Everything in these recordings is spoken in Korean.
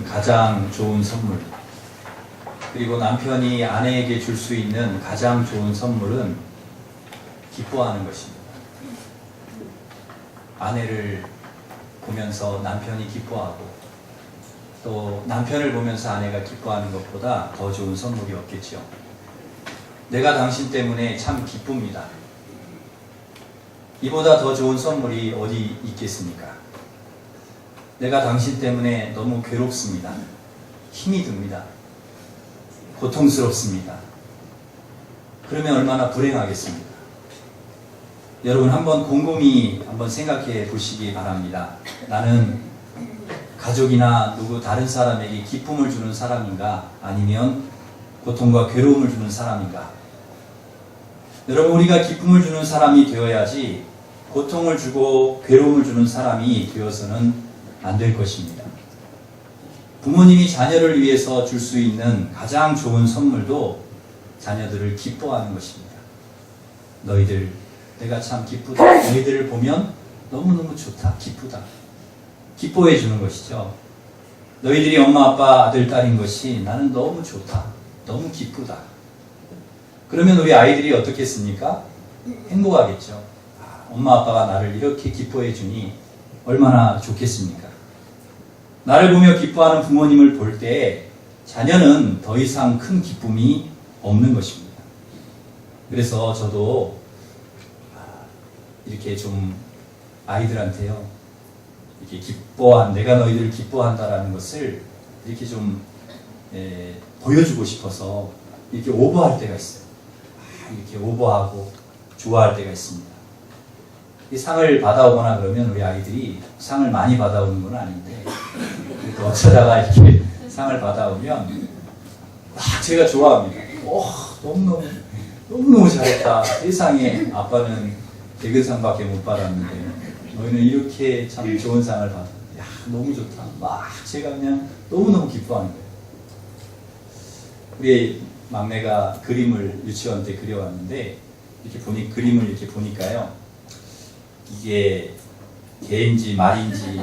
가장 좋은 선물, 그리고 남편이 아내에게 줄 수 있는 가장 좋은 선물은 기뻐하는 것입니다. 아내를 보면서 남편이 기뻐하고 또 남편을 보면서 아내가 기뻐하는 것보다 더 좋은 선물이 없겠죠. 내가 당신 때문에 참 기쁩니다. 이보다 더 좋은 선물이 어디 있겠습니까? 내가 당신 때문에 너무 괴롭습니다. 힘이 듭니다. 고통스럽습니다. 그러면 얼마나 불행하겠습니까? 여러분 한번 곰곰이 한번 생각해 보시기 바랍니다. 나는 가족이나 누구 다른 사람에게 기쁨을 주는 사람인가? 아니면 고통과 괴로움을 주는 사람인가? 여러분 우리가 기쁨을 주는 사람이 되어야지 고통을 주고 괴로움을 주는 사람이 되어서는 안 될 것입니다. 부모님이 자녀를 위해서 줄 수 있는 가장 좋은 선물도 자녀들을 기뻐하는 것입니다. 너희들 내가 참 기쁘다. 너희들을 보면 너무너무 좋다. 기쁘다. 기뻐해 주는 것이죠. 너희들이 엄마 아빠 아들 딸인 것이 나는 너무 좋다. 너무 기쁘다. 그러면 우리 아이들이 어떻겠습니까? 행복하겠죠. 엄마 아빠가 나를 이렇게 기뻐해 주니 얼마나 좋겠습니까? 나를 보며 기뻐하는 부모님을 볼 때 자녀는 더 이상 큰 기쁨이 없는 것입니다. 그래서 저도 이렇게 좀 아이들한테요, 이렇게 내가 너희들을 기뻐한다라는 것을 이렇게 좀 보여주고 싶어서 이렇게 오버할 때가 있어요. 이렇게 오버하고 좋아할 때가 있습니다. 이 상을 받아오거나 그러면 우리 아이들이 상을 많이 받아오는 건 아닌데 그래도 어쩌다가 이렇게 상을 받아오면 제가 좋아합니다. 너무너무 잘했다. 세상에 아빠는 대근상밖에 못 받았는데 너희는 이렇게 참 좋은 상을 받아. 너무 좋다. 제가 그냥 너무너무 기뻐하는 거예요. 우리 막내가 그림을 유치원 때 그려왔는데 이렇게 그림을 이렇게 보니까요. 이게 개인지 말인지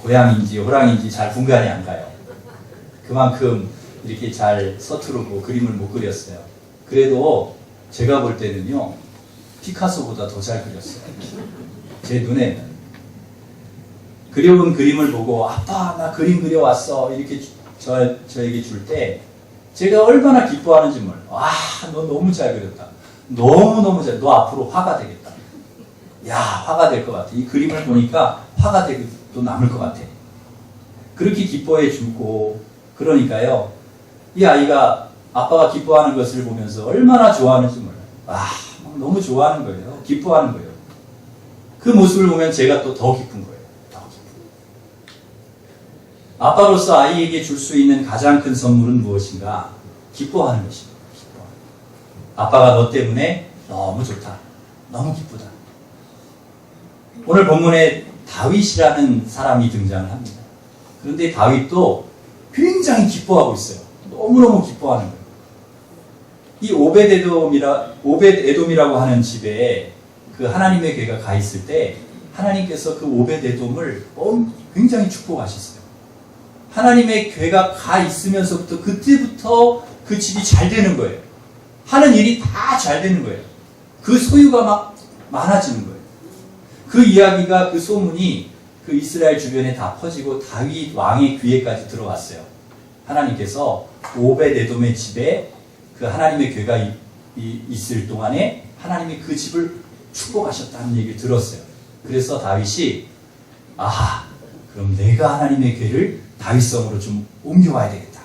고양인지 호랑인지 잘 분간이 안 가요. 그만큼 이렇게 잘 서투르고 그림을 못 그렸어요. 그래도 제가 볼 때는요 피카소보다 더 잘 그렸어요. 제 눈에는. 그려본 그림을 보고 아빠 나 그림 그려왔어 이렇게 저에게 줄 때 제가 얼마나 기뻐하는지 몰라요. 너 너무 잘 그렸다. 너무너무 잘. 너 앞으로 화가 되겠다. 화가 될 것 같아. 이 그림을 보니까 화가 되고 또 남을 것 같아. 그렇게 기뻐해 주고 그러니까요. 이 아이가 아빠가 기뻐하는 것을 보면서 얼마나 좋아하는지 몰라요. 너무 좋아하는 거예요. 기뻐하는 거예요. 그 모습을 보면 제가 또 더 기쁜 거예요. 더 기쁜. 아빠로서 아이에게 줄 수 있는 가장 큰 선물은 무엇인가? 기뻐하는 것입니다. 아빠가 너 때문에 너무 좋다. 너무 기쁘다. 오늘 본문에 다윗이라는 사람이 등장을 합니다. 그런데 다윗도 굉장히 기뻐하고 있어요. 너무너무 기뻐하는 거예요. 이 오벳에돔이라고 하는 집에 그 하나님의 괴가 가 있을 때 하나님께서 그 오벳에돔을 굉장히 축복하셨어요. 하나님의 괴가 가 있으면서부터 그때부터 그 집이 잘 되는 거예요. 하는 일이 다 잘 되는 거예요. 그 소유가 막 많아지는 거예요. 그 이야기가 그 소문이 그 이스라엘 주변에 다 퍼지고 다윗 왕의 귀에까지 들어왔어요. 하나님께서 오벳에돔의 집에 그 하나님의 괴가 있을 동안에 하나님이 그 집을 축복하셨다는 얘기를 들었어요. 그래서 다윗이 그럼 내가 하나님의 괴를 다윗성으로 좀 옮겨와야 되겠다.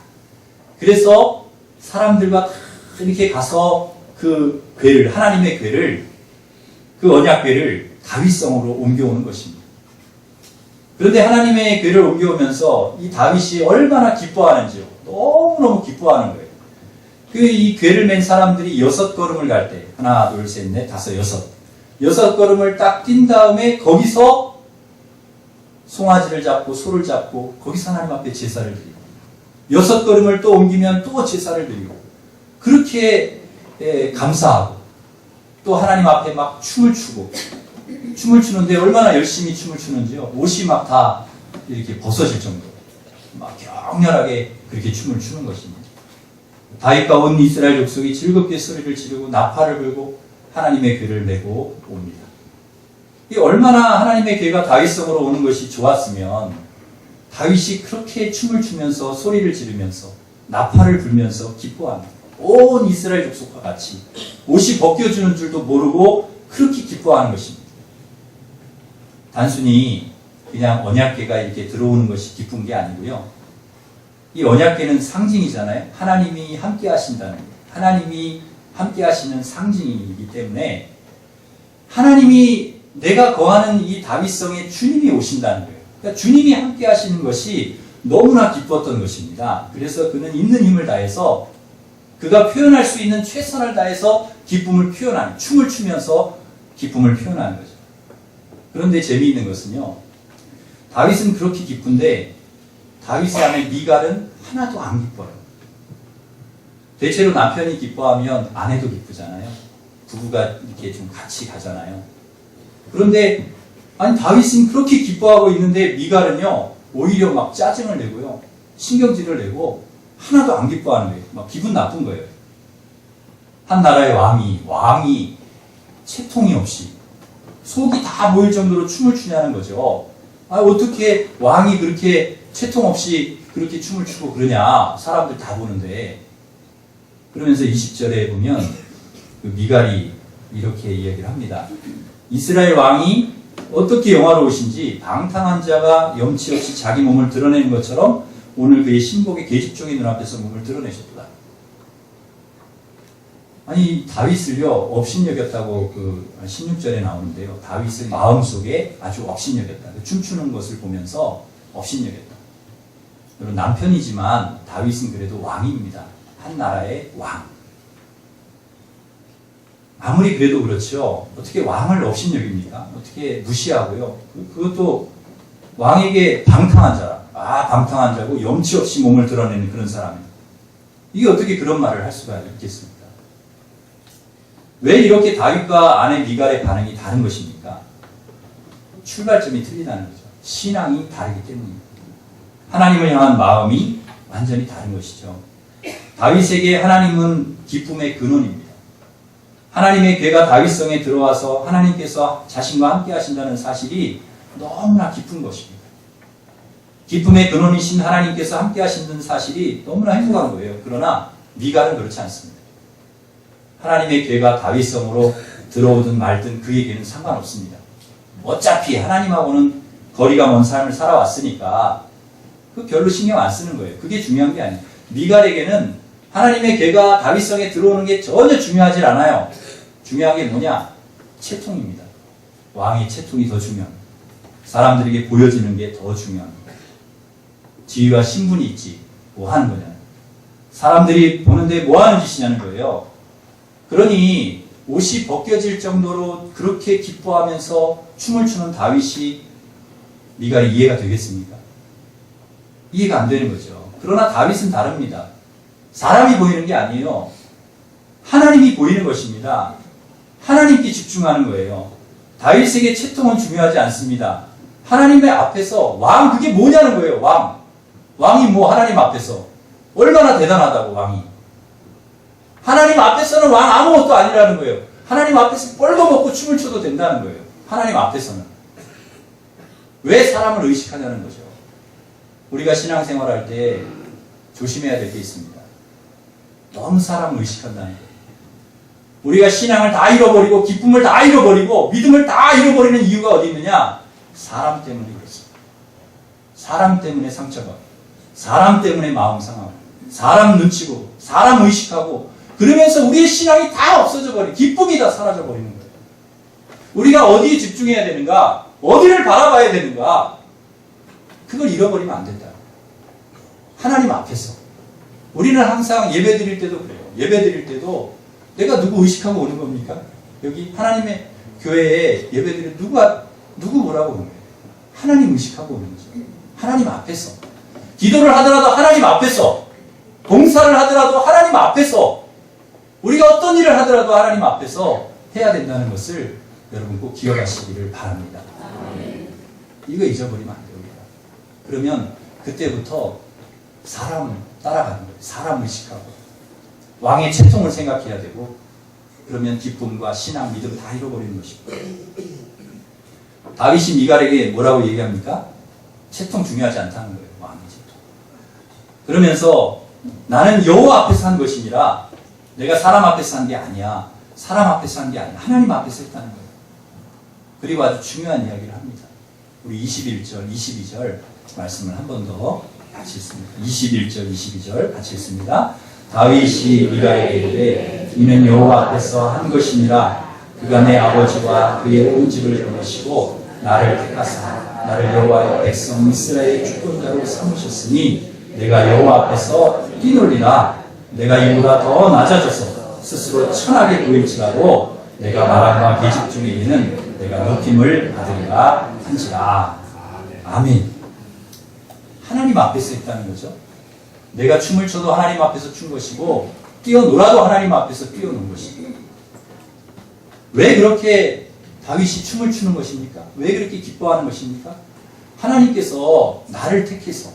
그래서 사람들과 이렇게 가서 그 괴를 하나님의 괴를 그 언약궤를 다윗성으로 옮겨오는 것입니다. 그런데 하나님의 궤를 옮겨오면서 이 다윗이 얼마나 기뻐하는지요. 너무너무 기뻐하는 거예요. 이 궤를 맨 사람들이 6걸음을 갈 때 하나, 둘, 셋, 넷, 다섯, 6걸음을 딱 뛴 다음에 거기서 송아지를 잡고 소를 잡고 거기서 하나님 앞에 제사를 드리고 6걸음을 또 옮기면 또 제사를 드리고 그렇게 감사하고 또 하나님 앞에 막 춤을 추는데 얼마나 열심히 춤을 추는지요. 옷이 막 다 이렇게 벗어질 정도로 막 격렬하게 그렇게 춤을 추는 것입니다. 다윗과 온 이스라엘 족속이 즐겁게 소리를 지르고 나팔을 불고 하나님의 궤를 메고 옵니다. 이 얼마나 하나님의 궤가 다윗성으로 오는 것이 좋았으면 다윗이 그렇게 춤을 추면서 소리를 지르면서 나팔을 불면서 기뻐합니다. 온 이스라엘 족속과 같이 옷이 벗겨주는 줄도 모르고 그렇게 기뻐하는 것입니다. 단순히 그냥 언약궤가 이렇게 들어오는 것이 기쁜 게 아니고요. 이 언약궤는 상징이잖아요. 하나님이 함께 하신다는, 하나님이 함께 하시는 상징이기 때문에 하나님이 내가 거하는 이 다윗성에 주님이 오신다는 거예요. 그러니까 주님이 함께 하시는 것이 너무나 기뻤던 것입니다. 그래서 그는 있는 힘을 다해서 그가 표현할 수 있는 최선을 다해서 기쁨을 표현하는, 춤을 추면서 기쁨을 표현하는 거죠. 그런데 재미있는 것은요, 다윗은 그렇게 기쁜데 다윗의 아내 미갈은 하나도 안 기뻐요. 대체로 남편이 기뻐하면 아내도 기쁘잖아요. 부부가 이렇게 좀 같이 가잖아요. 그런데 아니 다윗은 그렇게 기뻐하고 있는데 미갈은요 오히려 막 짜증을 내고요, 신경질을 내고 하나도 안 기뻐하는 거예요. 막 기분 나쁜 거예요. 한 나라의 왕이 채통이 없이 속이 다 보일 정도로 춤을 추냐는 거죠. 아, 어떻게 왕이 그렇게 채통 없이 그렇게 춤을 추고 그러냐, 사람들 다 보는데. 그러면서 20절에 보면 그 미갈이 이렇게 이야기를 합니다. 이스라엘 왕이 어떻게 영화로우신지 방탕한 자가 염치 없이 자기 몸을 드러내는 것처럼 오늘 그의 신복의 계집종의 눈앞에서 몸을 드러내셨다. 아니 다윗을요 업신여겼다고 그 16절에 나오는데요. 다윗을 마음속에 아주 업신여겼다. 춤추는 것을 보면서 업신여겼다. 여러분, 남편이지만 다윗은 그래도 왕입니다. 한 나라의 왕. 아무리 그래도 그렇죠. 어떻게 왕을 업신여깁니까? 어떻게 무시하고요. 그것도 왕에게 방탕한 자라. 아, 방탕한 자고 염치 없이 몸을 드러내는 그런 사람입니다. 이게 어떻게 그런 말을 할 수가 있겠습니까? 왜 이렇게 다윗과 아내 미갈의 반응이 다른 것입니까? 출발점이 틀리다는 거죠. 신앙이 다르기 때문입니다. 하나님을 향한 마음이 완전히 다른 것이죠. 다윗에게 하나님은 기쁨의 근원입니다. 하나님의 궤가 다윗성에 들어와서 하나님께서 자신과 함께 하신다는 사실이 너무나 기쁜 것입니다. 기쁨의 근원이신 하나님께서 함께 하신다는 사실이 너무나 행복한 거예요. 그러나 미갈은 그렇지 않습니다. 하나님의 궤가 다윗성으로 들어오든 말든 그에게는 상관없습니다. 어차피 하나님하고는 거리가 먼 삶을 살아왔으니까 그 별로 신경 안 쓰는 거예요. 그게 중요한 게 아니에요. 미갈에게는 하나님의 궤가 다윗성에 들어오는 게 전혀 중요하지 않아요. 중요한 게 뭐냐? 채통입니다. 왕의 채통이 더 중요합니다. 사람들에게 보여지는 게 더 중요합니다. 지위와 신분이 있지 뭐 하는 거냐? 사람들이 보는데 뭐 하는 짓이냐는 거예요. 그러니 옷이 벗겨질 정도로 그렇게 기뻐하면서 춤을 추는 다윗이 미갈이 이해가 되겠습니까? 이해가 안 되는 거죠. 그러나 다윗은 다릅니다. 사람이 보이는 게 아니에요. 하나님이 보이는 것입니다. 하나님께 집중하는 거예요. 다윗에게 채통은 중요하지 않습니다. 하나님의 앞에서 왕, 그게 뭐냐는 거예요. 왕이 뭐 하나님 앞에서 얼마나 대단하다고. 왕이 하나님 앞에서는 왕 아무것도 아니라는 거예요. 하나님 앞에서 뻘도 먹고 춤을 춰도 된다는 거예요. 하나님 앞에서는. 왜 사람을 의식하냐는 거죠. 우리가 신앙생활할 때 조심해야 될 게 있습니다. 너무 사람을 의식한다는 거예요. 우리가 신앙을 다 잃어버리고 기쁨을 다 잃어버리고 믿음을 다 잃어버리는 이유가 어디 있느냐? 사람 때문에 그렇습니다. 사람 때문에 상처받고, 사람 때문에 마음 상하고, 사람 눈치 보고, 사람 의식하고, 그러면서 우리의 신앙이 다 없어져 버리고 기쁨이 다 사라져 버리는 거예요. 우리가 어디에 집중해야 되는가? 어디를 바라봐야 되는가? 그걸 잃어버리면 안 된다. 하나님 앞에서. 우리는 항상 예배 드릴 때도 그래요. 예배 드릴 때도 내가 누구 의식하고 오는 겁니까? 여기 하나님의 교회에 예배 드릴 누구 뭐라고 오는 거예요? 하나님 의식하고 오는 거죠. 하나님 앞에서. 기도를 하더라도 하나님 앞에서. 봉사를 하더라도 하나님 앞에서. 우리가 어떤 일을 하더라도 하나님 앞에서 해야 된다는 것을 여러분 꼭 기억하시기를 바랍니다. 이거 잊어버리면 안 돼요. 그러면 그때부터 사람 따라가는 거예요. 사람 의식하고 왕의 채통을 생각해야 되고, 그러면 기쁨과 신앙, 믿음 다 잃어버리는 것이고. 다윗이 미갈에게 뭐라고 얘기합니까? 채통 중요하지 않다는 거예요. 왕의 채통. 그러면서 나는 여호와 앞에서 한 것이니라. 내가 사람 앞에서 한 게 아니야. 사람 앞에서 한 게 아니야. 하나님 앞에서 했다는 거예요. 그리고 아주 중요한 이야기를 합니다. 우리 21절, 22절 말씀을 한 번 더 같이 읽습니다. 21절, 22절 같이 읽습니다. 다윗이 미갈에게 이르되 이는 여호와 앞에서 한 것이니라. 그가 내 아버지와 그의 온 집을 거느시고 나를 택하사 나를 여호와의 백성 이스라엘의 주권자로 삼으셨으니 내가 여호와 앞에서 뛰놀리라. 내가 이보다 더 낮아져서 스스로 천하게 보일지라도 내가 마랑과 계집 중에 있는 내가 높임을 받으리라 한지라. 아멘. 하나님 앞에서 했다는 거죠. 내가 춤을 춰도 하나님 앞에서 춘 것이고, 뛰어놀아도 하나님 앞에서 뛰어노는 것이고. 왜 그렇게 다윗이 춤을 추는 것입니까? 왜 그렇게 기뻐하는 것입니까? 하나님께서 나를 택해서,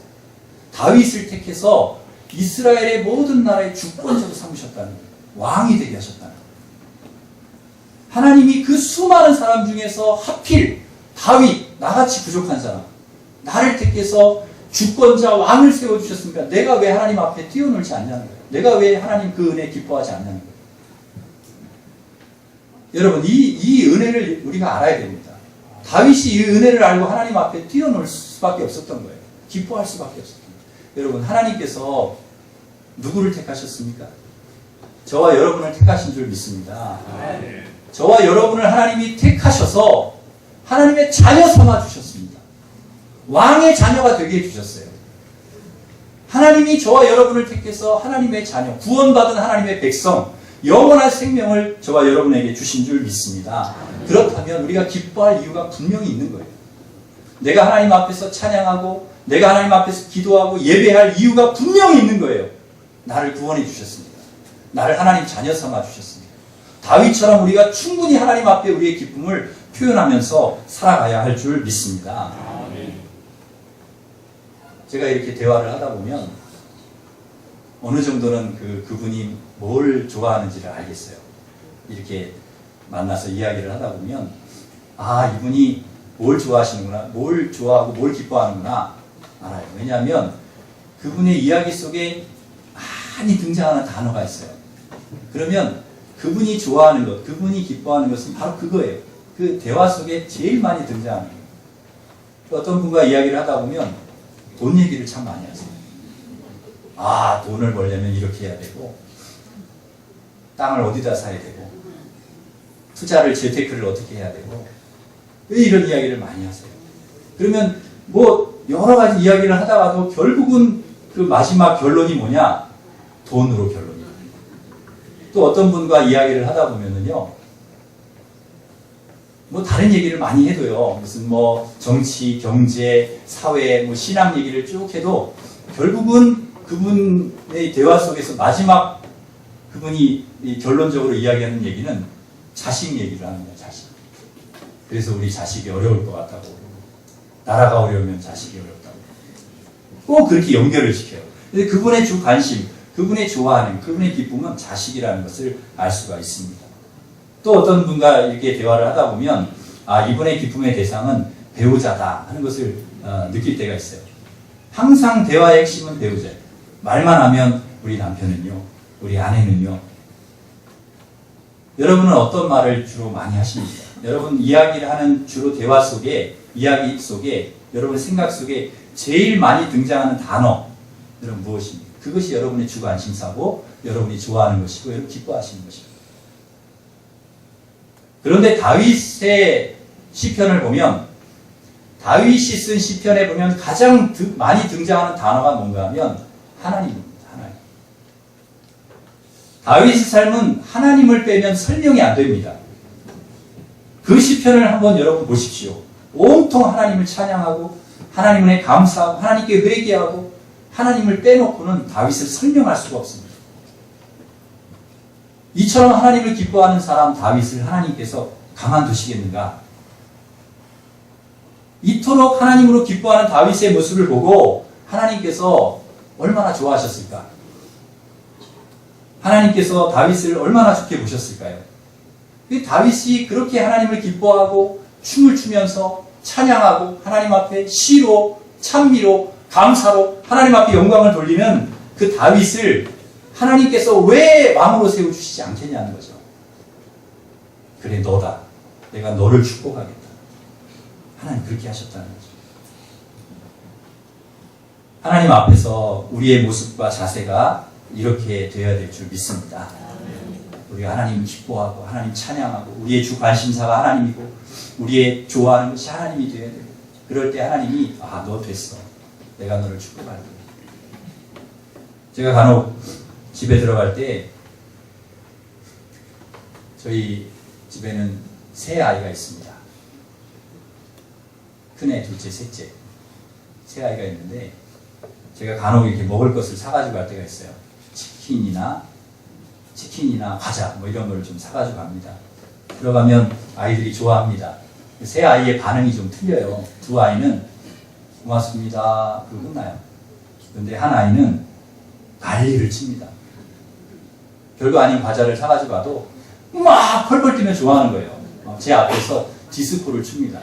다윗을 택해서 이스라엘의 모든 나라의 주권자로 삼으셨다는 거예요. 왕이 되게 하셨다는 거예요. 하나님이 그 수많은 사람 중에서 하필 다윗, 나같이 부족한 사람, 나를 택해서 주권자 왕을 세워주셨습니까? 내가 왜 하나님 앞에 뛰어놀지 않냐는 거예요. 내가 왜 하나님 그 은혜에 기뻐하지 않냐는 거예요. 여러분, 이 은혜를 우리가 알아야 됩니다. 다윗이 이 은혜를 알고 하나님 앞에 뛰어놀 수밖에 없었던 거예요. 기뻐할 수밖에 없었던 거예요. 여러분, 하나님께서 누구를 택하셨습니까? 저와 여러분을 택하신 줄 믿습니다. 저와 여러분을 하나님이 택하셔서 하나님의 자녀 삼아 주셨습니다. 왕의 자녀가 되게 해주셨어요. 하나님이 저와 여러분을 택해서 하나님의 자녀, 구원받은 하나님의 백성, 영원한 생명을 저와 여러분에게 주신 줄 믿습니다. 그렇다면 우리가 기뻐할 이유가 분명히 있는 거예요. 내가 하나님 앞에서 찬양하고 내가 하나님 앞에서 기도하고 예배할 이유가 분명히 있는 거예요. 나를 구원해 주셨습니다. 나를 하나님 자녀 삼아 주셨습니다. 다윗처럼 우리가 충분히 하나님 앞에 우리의 기쁨을 표현하면서 살아가야 할 줄 믿습니다. 제가 이렇게 대화를 하다 보면 어느 정도는 그분이 뭘 좋아하는지를 알겠어요. 이렇게 만나서 이야기를 하다 보면, 아, 이분이 뭘 좋아하시는구나, 뭘 좋아하고 뭘 기뻐하는구나 알아요. 왜냐하면 그분의 이야기 속에 많이 등장하는 단어가 있어요. 그러면 그분이 좋아하는 것, 그분이 기뻐하는 것은 바로 그거예요. 그 대화 속에 제일 많이 등장하는 거예요. 어떤 분과 이야기를 하다 보면 돈 얘기를 참 많이 하세요. 아, 돈을 벌려면 이렇게 해야 되고, 땅을 어디다 사야 되고, 투자를, 재테크를 어떻게 해야 되고, 왜 이런 이야기를 많이 하세요? 그러면 뭐 여러 가지 이야기를 하다가도 결국은 그 마지막 결론이 뭐냐? 돈으로 결론이. 또 어떤 분과 이야기를 하다 보면은요, 뭐 다른 얘기를 많이 해도요, 무슨 뭐 정치, 경제, 사회, 뭐 신앙 얘기를 쭉 해도 결국은 그분의 대화 속에서 마지막 그분이 결론적으로 이야기하는 얘기는 자식 얘기를 합니다. 자식. 그래서 우리 자식이 어려울 것 같다고, 나라가 어려우면 자식이 어렵다고, 꼭 그렇게 연결을 시켜요. 근데 그분의 주 관심, 그분의 좋아하는, 그분의 기쁨은 자식이라는 것을 알 수가 있습니다. 또 어떤 분과 이렇게 대화를 하다 보면, 아, 이분의 기쁨의 대상은 배우자다 하는 것을 느낄 때가 있어요. 항상 대화의 핵심은 배우자예요. 말만 하면 우리 남편은요, 우리 아내는요. 여러분은 어떤 말을 주로 많이 하십니까? 여러분 이야기를 하는 주로 대화 속에, 이야기 속에, 여러분 생각 속에 제일 많이 등장하는 단어, 여러분 무엇입니까? 그것이 여러분의 주 관심사고, 여러분이 좋아하는 것이고, 여러분 기뻐하시는 것입니다. 그런데 다윗의 시편을 보면, 다윗이 쓴 시편에 보면 가장 많이 등장하는 단어가 뭔가 하면 하나님입니다. 하나님. 다윗의 삶은 하나님을 빼면 설명이 안 됩니다. 그 시편을 한번 여러분 보십시오. 온통 하나님을 찬양하고 하나님에 감사하고 하나님께 회개하고 하나님을 빼놓고는 다윗을 설명할 수가 없습니다. 이처럼 하나님을 기뻐하는 사람 다윗을 하나님께서 가만두시겠는가? 이토록 하나님으로 기뻐하는 다윗의 모습을 보고 하나님께서 얼마나 좋아하셨을까? 하나님께서 다윗을 얼마나 좋게 보셨을까요? 다윗이 그렇게 하나님을 기뻐하고 춤을 추면서 찬양하고 하나님 앞에 시로, 찬미로, 감사로 하나님 앞에 영광을 돌리는 그 다윗을 하나님께서 왜 왕으로 세워주시지 않겠냐는 거죠. 그래, 너다. 내가 너를 축복하겠다. 하나님 그렇게 하셨다는 거죠. 하나님 앞에서 우리의 모습과 자세가 이렇게 되어야 될 줄 믿습니다. 우리가 하나님 기뻐하고 하나님 찬양하고 우리의 주 관심사가 하나님이고 우리의 좋아하는 것이 하나님이 되어야 되고, 그럴 때 하나님이 너 됐어. 내가 너를 축복할게. 제가 간혹 집에 들어갈 때 저희 집에는 세 아이가 있습니다. 큰애, 둘째, 셋째. 세 아이가 있는데 제가 간혹 이렇게 먹을 것을 사가지고 갈 때가 있어요. 치킨이나 과자 뭐 이런 걸 좀 사가지고 갑니다. 들어가면 아이들이 좋아합니다. 세 아이의 반응이 좀 틀려요. 두 아이는 고맙습니다. 그러고 끝나요. 그런데 한 아이는 난리를 칩니다. 별거 아닌 과자를 사가지고 가도 막 펄펄 뛰면 좋아하는 거예요. 제 앞에서 디스코를 춥니다.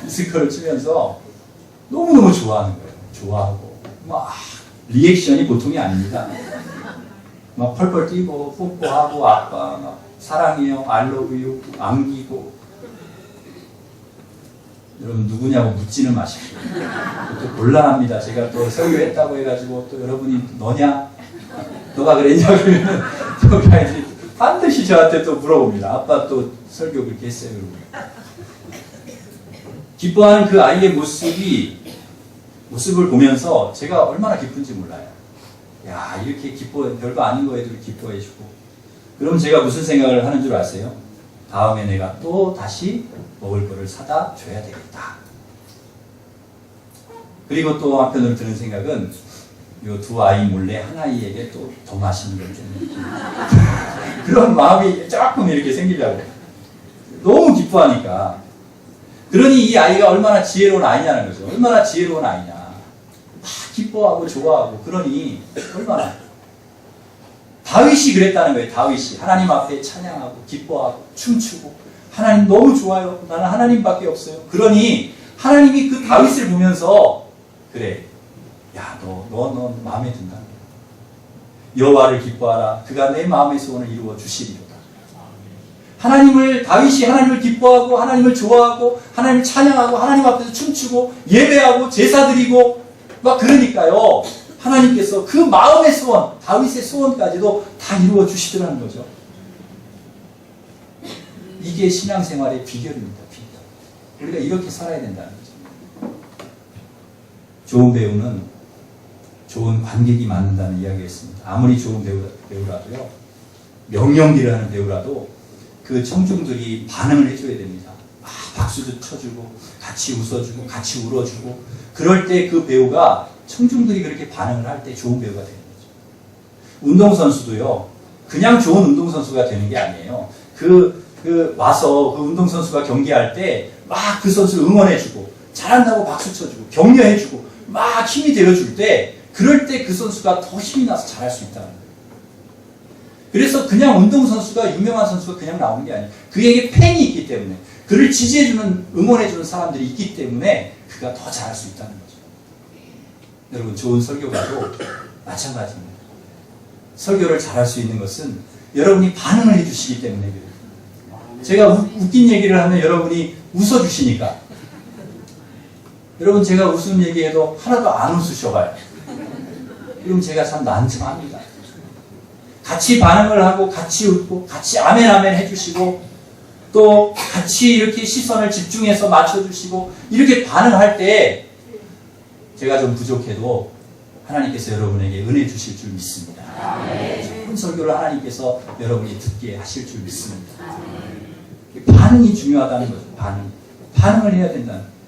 디스코를 추면서 너무너무 좋아하는 거예요. 좋아하고 막 리액션이 보통이 아닙니다. 막 펄펄 뛰고 뽀뽀하고 아빠 막 사랑해요, I love you 안기고. 여러분 누구냐고 묻지는 마십시오. 또 곤란합니다. 제가 또 설교했다고 해가지고 또 여러분이 너냐? 너가 그랬냐? 그러면 또 그 아이들이 반드시 저한테 또 물어봅니다. 아빠 또 설교 그렇게 했어요. 그러고. 기뻐하는 그 아이의 모습을 보면서 제가 얼마나 기쁜지 몰라요. 야, 이렇게 별거 아닌 거에도 기뻐해주고. 그럼 제가 무슨 생각을 하는 줄 아세요? 다음에 내가 또 다시 먹을 거를 사다 줘야 되겠다. 그리고 또 한편으로 드는 생각은 이 두 아이 몰래 한 아이에게 또 더 맛있는 걸 좀 그런 마음이 조금 이렇게 생기려고. 너무 기뻐하니까. 그러니 이 아이가 얼마나 지혜로운 아이냐는 거죠. 얼마나 지혜로운 아이냐. 막 기뻐하고 좋아하고. 그러니 얼마나. 다윗이 그랬다는 거예요. 다윗이 하나님 앞에 찬양하고 기뻐하고 춤추고 하나님 너무 좋아요. 나는 하나님밖에 없어요. 그러니 하나님이 그 다윗을 보면서 그래, 야, 너 마음에 든다. 여호와를 기뻐하라. 그가 내 마음의 소원을 이루어 주시리로다. 다윗이 하나님을 기뻐하고 하나님을 좋아하고 하나님을 찬양하고 하나님 앞에서 춤추고 예배하고 제사 드리고 막 그러니까요. 하나님께서 그 마음의 소원, 다윗의 소원까지도 다 이루어 주시더라는 거죠. 이게 신앙생활의 비결입니다. 비결. 우리가 이렇게 살아야 된다는 거죠. 좋은 배우는 좋은 관객이 맞는다는 이야기였습니다. 아무리 좋은 배우라도요. 명령기를 하는 배우라도 그 청중들이 반응을 해줘야 됩니다. 박수도 쳐주고 같이 웃어주고 같이 울어주고 그럴 때 그 배우가 청중들이 그렇게 반응을 할 때 좋은 배우가 되는 거죠. 운동선수도요. 그냥 좋은 운동선수가 되는 게 아니에요. 와서 그 운동선수가 경기할 때 막 그 선수를 응원해주고 잘한다고 박수 쳐주고 격려해주고 막 힘이 되어줄 때 그럴 때 그 선수가 더 힘이 나서 잘할 수 있다는 거예요. 그래서 그냥 운동선수가 유명한 선수가 그냥 나오는 게 아니에요. 그에게 팬이 있기 때문에 그를 지지해주는 응원해주는 사람들이 있기 때문에 그가 더 잘할 수 있다는 거죠. 여러분 좋은 설교가도 마찬가지입니다. 설교를 잘할 수 있는 것은 여러분이 반응을 해주시기 때문에 그래요. 제가 웃긴 얘기를 하면 여러분이 웃어주시니까. 여러분 제가 웃음 얘기해도 하나도 안 웃으셔봐요. 그럼 제가 참 난처합니다. 같이 반응을 하고 같이 웃고 같이 아멘 아멘 해주시고 또 같이 이렇게 시선을 집중해서 맞춰주시고 이렇게 반응할 때 제가 좀 부족해도 하나님께서 여러분에게 은혜 주실 줄 믿습니다. 좋은 설교를 하나님께서 여러분이 듣게 하실 줄 믿습니다. 반응이 중요하다는 거죠. 반응을 해야 된다는 거죠.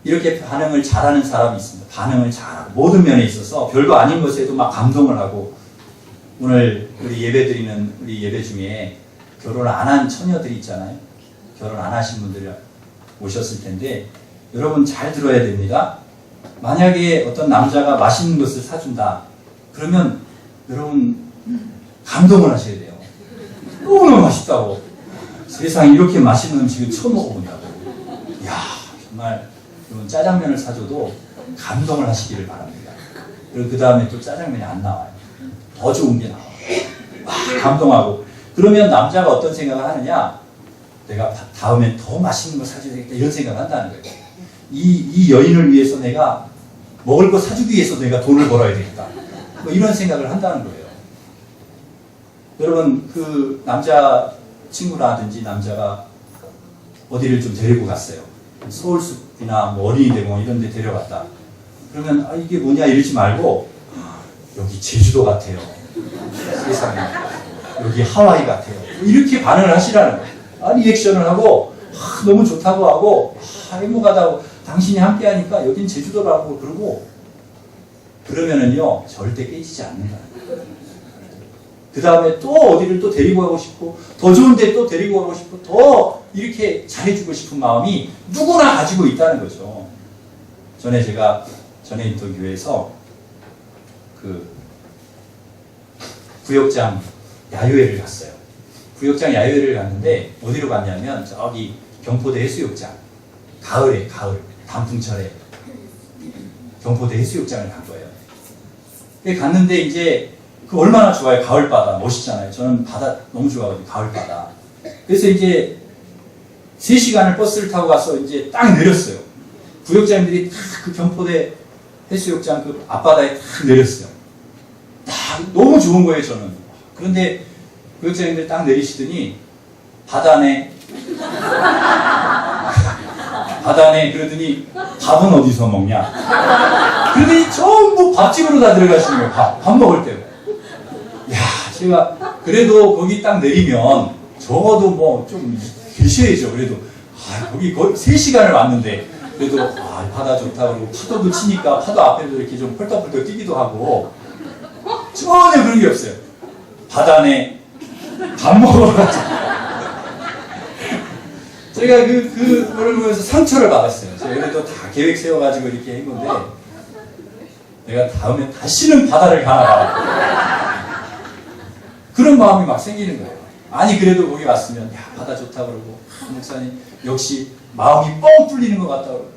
이렇게 반응을 잘하는 사람이 있습니다. 반응을 잘하고 모든 면에 있어서 별거 아닌 것에도 막 감동을 하고 오늘 우리 예배 중에 결혼을 안 한 처녀들이 있잖아요. 결혼 안 하신 분들이 오셨을 텐데 여러분 잘 들어야 됩니다. 만약에 어떤 남자가 맛있는 것을 사준다. 그러면 여러분 감동을 하셔야 돼요. 너무너무 맛있다고. 세상에 이렇게 맛있는 음식을 처음 먹어본다고. 이야, 정말 여러분 짜장면을 사줘도 감동을 하시기를 바랍니다. 그리고 그 다음에 또 짜장면이 안 나와요. 더 좋은 게 나와요. 와, 감동하고. 그러면 남자가 어떤 생각을 하느냐? 내가 다음엔 더 맛있는 거 사줘야 되겠다. 이런 생각을 한다는 거예요. 이 여인을 위해서 내가 먹을 거 사주기 위해서 내가 돈을 벌어야 되겠다. 뭐 이런 생각을 한다는 거예요. 여러분, 그 남자 친구라든지 남자가 어디를 좀 데리고 갔어요. 서울숲이나 뭐 어린이대공원 이런 데 데려갔다. 그러면 아, 이게 뭐냐 이러지 말고 여기 제주도 같아요. 세상에. 여기 하와이 같아요. 이렇게 반응을 하시라는 거예요. 아, 리액션을 하고 아, 너무 좋다고 하고 아, 행복하다고 당신이 함께하니까 여긴 제주도라고 그러고 그러면은요 절대 깨지지 않는다. 그 다음에 또 어디를 또 데리고 가고 싶고 더 좋은 데 또 데리고 가고 싶고 더 이렇게 잘해주고 싶은 마음이 누구나 가지고 있다는 거죠. 제가 전에 있던 교회에서 그 구역장 야유회를 갔어요. 구역장 야유회를 갔는데 어디로 갔냐면 저기 경포대 해수욕장. 가을 단풍철에 경포대 해수욕장을 간 거예요. 갔는데 이제 그 얼마나 좋아요. 가을바다 멋있잖아요. 저는 바다 너무 좋아하거든요. 가을바다. 그래서 이제 3시간을 버스를 타고 가서 이제 딱 내렸어요. 구역장들이 딱 그 경포대 해수욕장 그 앞바다에 딱 내렸어요. 딱 너무 좋은 거예요, 저는. 그런데 구역장님들 딱 내리시더니 바다 안에 그러더니 밥은 어디서 먹냐? 그러더니 전부 밥집으로 다 들어가시는 거예요. 밥 먹을 때. 야, 제가 그래도 거기 딱 내리면 적어도 뭐 좀 계셔야죠. 그래도 거기 3시간을 왔는데 그래도 바다 좋다 그러고 파도도 치니까 파도 앞에도 이렇게 좀 펄떡펄떡 뛰기도 하고 전혀 그런 게 없어요. 바다 안에 밥 먹으러 가자. 제가 그거를 보면서 상처를 받았어요. 제가 그래도 다 계획 세워가지고 이렇게 했는데 내가 다음에 다시는 바다를 가나 그런 마음이 막 생기는 거예요. 아니 그래도 거기 왔으면 야 바다 좋다 그러고 목사님 역시 마음이 뻥 뚫리는 것 같다 그러고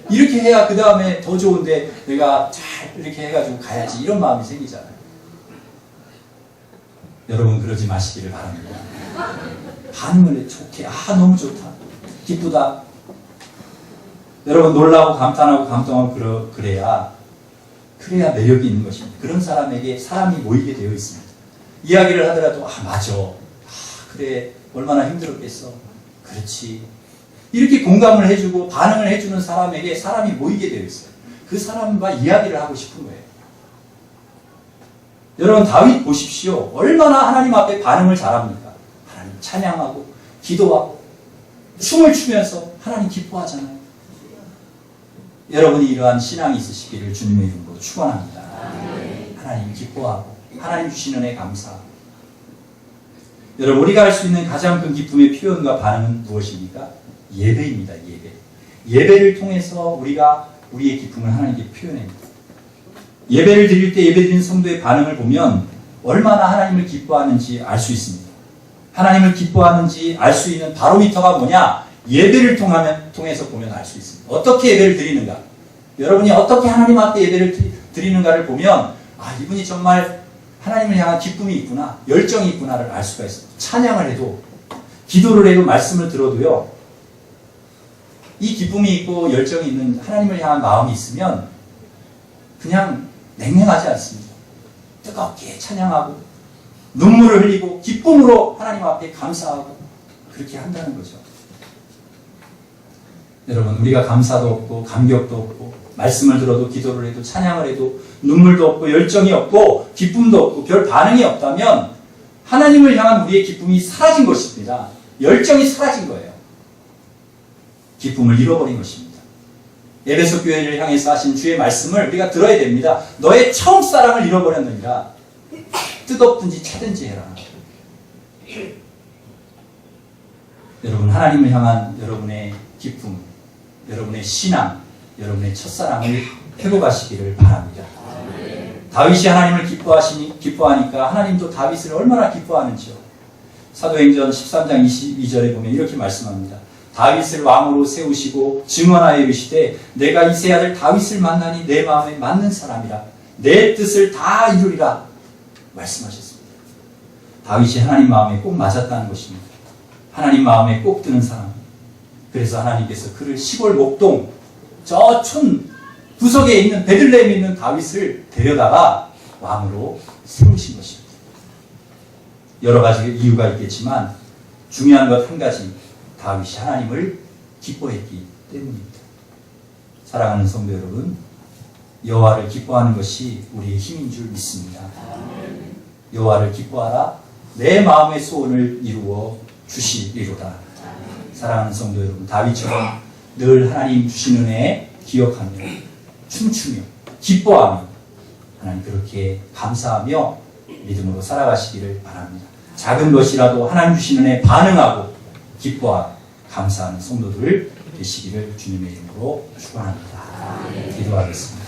이렇게 해야 그 다음에 더 좋은데 내가 잘 이렇게 해가지고 가야지 이런 마음이 생기잖아요. 여러분 그러지 마시기를 바랍니다. 반응을 좋게 너무 좋다 기쁘다. 여러분 놀라고 감탄하고 감동하고 그래야 매력이 있는 것입니다. 그런 사람에게 사람이 모이게 되어 있습니다. 이야기를 하더라도 맞아 그래 얼마나 힘들었겠어 그렇지 이렇게 공감을 해주고 반응을 해주는 사람에게 사람이 모이게 되어 있어요. 그 사람과 이야기를 하고 싶은 거예요. 여러분 다윗 보십시오. 얼마나 하나님 앞에 반응을 잘합니까? 하나님 찬양하고 기도하고 춤을 추면서 하나님 기뻐하잖아요. 여러분이 이러한 신앙이 있으시기를 주님의 이름으로 축원합니다. 하나님 기뻐하고 하나님 주시는 애 감사하고. 여러분 우리가 할 수 있는 가장 큰 기쁨의 표현과 반응은 무엇입니까? 예배입니다. 예배를 통해서 우리가 우리의 기쁨을 하나님께 표현합니다. 예배를 드릴 때 예배드리는 성도의 반응을 보면 얼마나 하나님을 기뻐하는지 알 수 있습니다. 하나님을 기뻐하는지 알 수 있는 바로미터가 뭐냐? 예배를 통해서 보면 알 수 있습니다. 어떻게 예배를 드리는가? 여러분이 어떻게 하나님 앞에 예배를 드리는가를 보면 이분이 정말 하나님을 향한 기쁨이 있구나, 열정이 있구나를 알 수가 있습니다. 찬양을 해도, 기도를 해도, 말씀을 들어도요, 이 기쁨이 있고 열정이 있는 하나님을 향한 마음이 있으면 그냥 냉랭하지 않습니다. 뜨겁게 찬양하고 눈물을 흘리고 기쁨으로 하나님 앞에 감사하고 그렇게 한다는 거죠. 여러분 우리가 감사도 없고 감격도 없고 말씀을 들어도 기도를 해도 찬양을 해도 눈물도 없고 열정이 없고 기쁨도 없고 별 반응이 없다면 하나님을 향한 우리의 기쁨이 사라진 것입니다. 열정이 사라진 거예요. 기쁨을 잃어버린 것입니다. 에베소 교회를 향해서 하신 주의 말씀을 우리가 들어야 됩니다. 너의 처음 사랑을 잃어버렸느니라. 뜨겁든지 차든지 해라. 여러분 하나님을 향한 여러분의 기쁨, 여러분의 신앙, 여러분의 첫사랑을 회복하시기를 바랍니다. 다윗이 하나님을 기뻐하니까 하나님도 다윗을 얼마나 기뻐하는지요. 사도행전 13장 22절에 보면 이렇게 말씀합니다. 다윗을 왕으로 세우시고 증언하여 이르시되 내가 이새 아들 다윗을 만나니 내 마음에 맞는 사람이라 내 뜻을 다 이루리라 말씀하셨습니다. 다윗이 하나님 마음에 꼭 맞았다는 것입니다. 하나님 마음에 꼭 드는 사람. 그래서 하나님께서 그를 시골 목동 저 촌 구석에 있는 베들레헴에 있는 다윗을 데려다가 왕으로 세우신 것입니다. 여러 가지 이유가 있겠지만 중요한 것 한 가지, 다윗이 하나님을 기뻐했기 때문입니다. 사랑하는 성도 여러분, 여호와를 기뻐하는 것이 우리의 힘인 줄 믿습니다. 여호와를 기뻐하라 내 마음의 소원을 이루어 주시리로다. 사랑하는 성도 여러분, 다윗처럼 늘 하나님 주신 은혜 기억하며 춤추며 기뻐하며 하나님 그렇게 감사하며 믿음으로 살아가시기를 바랍니다. 작은 것이라도 하나님 주신 은혜에 반응하고 기뻐하고 감사하는 성도들 되시기를 주님의 이름으로 축원합니다. 기도하겠습니다.